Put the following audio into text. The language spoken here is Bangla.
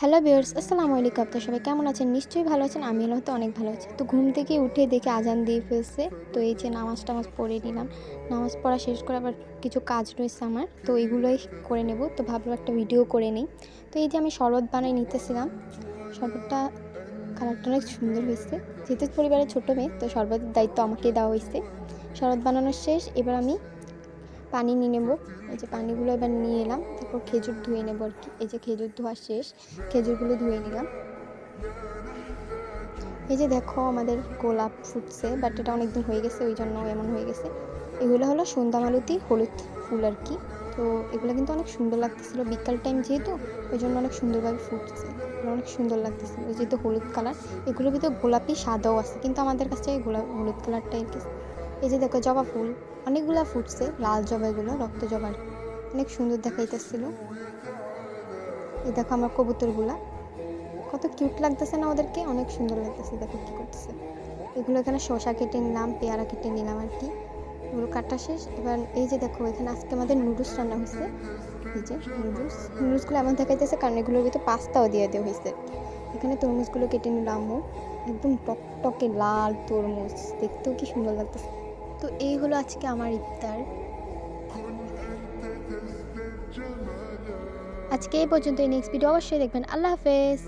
হ্যালো ভিউয়ার্স, আসসালামু আলাইকুম। আপনারা সবাই কেমন আছেন? নিশ্চয়ই ভালো আছেন। আমিও তো অনেক ভালো আছি। তো ঘুম থেকে উঠে দেখে আজান দিয়ে ফেলছে। তো এই যে নামাজ-টামাজ পড়ে নিলাম। নামাজ পড়া শেষ করে আবার কিছু কাজ রয়েছে আমার। তো এগুলোই করে নেব। তো ভাবলাম একটা ভিডিও করে নেই। তো এই যে আমি শরবত বানাই নিতেছিলাম। শরবতটা কালারটা অনেক সুন্দর হয়েছে। যেহেতু পরিবারের ছোট মেয়ে, তো শরবতের দায়িত্ব আমাকেই দেওয়া হয়েছে। শরবত বানানো শেষ। এবার আমি পানি নিয়ে নেব। এই যে পানিগুলো এবার নিয়ে এলাম। তারপর খেজুর ধুয়ে নেব আর কি। এই যে খেজুর ধোয়া শেষ। খেজুরগুলো ধুয়ে নিলাম। এই যে দেখো আমাদের গোলাপ ফুটছে, বাট এটা অনেকদিন হয়ে গেছে, ওই জন্য এমন হয়ে গেছে। এগুলো হলো সন্ধ্যামালতি হলুদ ফুল আর কি। তো এগুলো কিন্তু অনেক সুন্দর লাগতেছিল, বিকাল টাইম যেহেতু, ওই জন্য অনেক সুন্দরভাবে ফুটছে। এগুলো অনেক সুন্দর লাগতেছিল, ওই যেহেতু হলুদ কালার। এগুলোর ভিতরে গোলাপি সাদাও আছে, কিন্তু আমাদের কাছে হলুদ কালারটাই আর কি। এই যে দেখো জবা ফুল অনেকগুলা ফুটছে, লাল জবা, এগুলো রক্ত জবা, অনেক সুন্দর দেখাইতেছিল। এই দেখো আমার কবুতরগুলা কত কিউট লাগতেছে না, ওদেরকে অনেক সুন্দর লাগতেছে। দেখো কি করতেছে। এগুলো এখানে শসা কেটে নিলাম, পেয়ারা কেটে নিলাম আর কি। এগুলো কাটা শেষ। এবার এই যে দেখো এখানে আজকে আমাদের নুডলস রান্না হয়েছে। এই যে নুডলসগুলো এমন দেখাইতেছে কারণ এগুলোর ভিতরে পাস্তাও দিয়ে দেওয়া হয়েছে। এখানে তরমুজগুলো কেটে নিলাম আম্মু, একদম টকটকে লাল তরমুজ, দেখতেও কি সুন্দর লাগতেছে। তো এই হলো আজকে আমার ইফতার। আজকে এই পর্যন্ত। নেক্সট ভিডিও অবশ্যই দেখবেন। আল্লাহ হাফেজ।